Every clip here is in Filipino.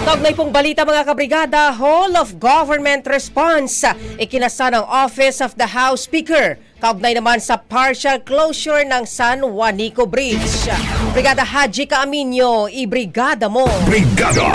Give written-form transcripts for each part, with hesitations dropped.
Kaugnay pong balita mga kabrigada, Whole of Government Response ikinasa ng Office of the House Speaker. Kaugnay naman sa partial closure ng San Juanico Bridge. Brigada Haji Caaminio, ibrigada mo. Brigada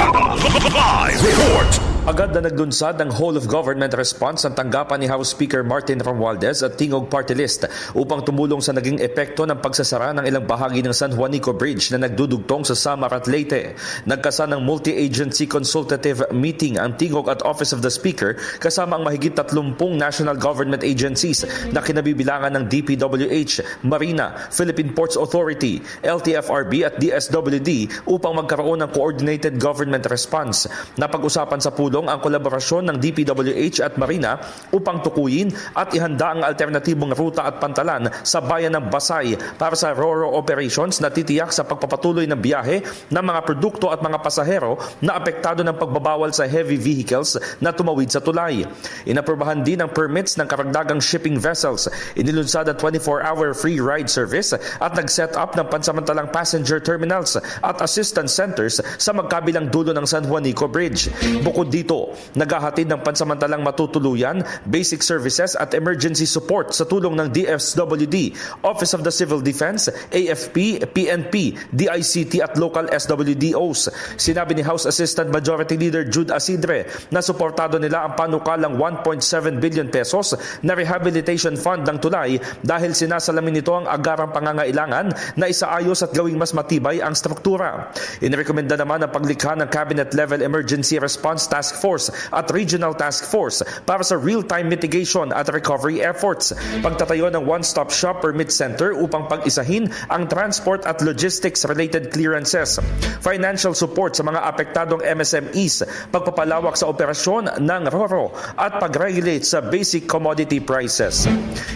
Live Report. Agad na naglunsad ng Whole of Government Response ang tanggapan ni House Speaker Martin Romualdez at Tingog Party List upang tumulong sa naging epekto ng pagsasara ng ilang bahagi ng San Juanico Bridge na nagdudugtong sa Samar at Leyte. Nagkasa ng multi-agency consultative meeting ang Tingog at Office of the Speaker kasama ang mahigit 30 national government agencies na kinabibilangan ng DPWH, Marina, Philippine Ports Authority, LTFRB at DSWD upang magkaroon ng coordinated government response. Napag-usapan sa pulo ang kolaborasyon ng DPWH at Marina upang tukuyin at ihanda ang alternatibong ruta at pantalan sa bayan ng Basay para sa RoRo operations na titiyak sa pagpapatuloy ng biyahe ng mga produkto at mga pasahero na apektado ng pagbabawal sa heavy vehicles na tumawid sa tulay. Inaprubahan din ang permits ng karagdagang shipping vessels, inilunsad ang 24-hour free ride service at nag-set up ng pansamantalang passenger terminals at assistance centers sa magkabilang dulo ng San Juanico Bridge. Bukod dito, naghahatid ng pansamantalang matutuluyan, basic services at emergency support sa tulong ng DSWD, Office of the Civil Defense, AFP, PNP, DICT at local SWDOs. Sinabi ni House Assistant Majority Leader Jude Asidre na suportado nila ang panukalang 1.7 billion pesos na rehabilitation fund ng tulay dahil sinasalamin nito ang agarang pangangailangan na isaayos at gawing mas matibay ang struktura. Inirekomenda naman ang paglikha ng Cabinet-level Emergency Response Task Force at Regional Task Force para sa real-time mitigation at recovery efforts. Pagtatayo ng one-stop shop permit center upang pag-isahin ang transport at logistics-related clearances. Financial support sa mga apektadong MSMEs, pagpapalawak sa operasyon ng RoRo at pag-regulate sa basic commodity prices.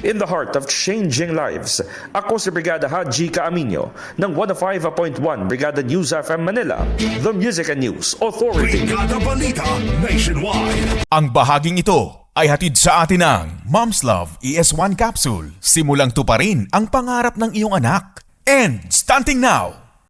In the heart of changing lives, ako si Brigada Haji Caaminio ng 105.1 Brigada News FM Manila, the Music and News Authority. Brigada Balita Nationwide. Ang bahaging ito ay hatid sa atin ng Mom's Love ES1 Capsule. Simulang tuparin ang pangarap ng iyong anak. And starting now,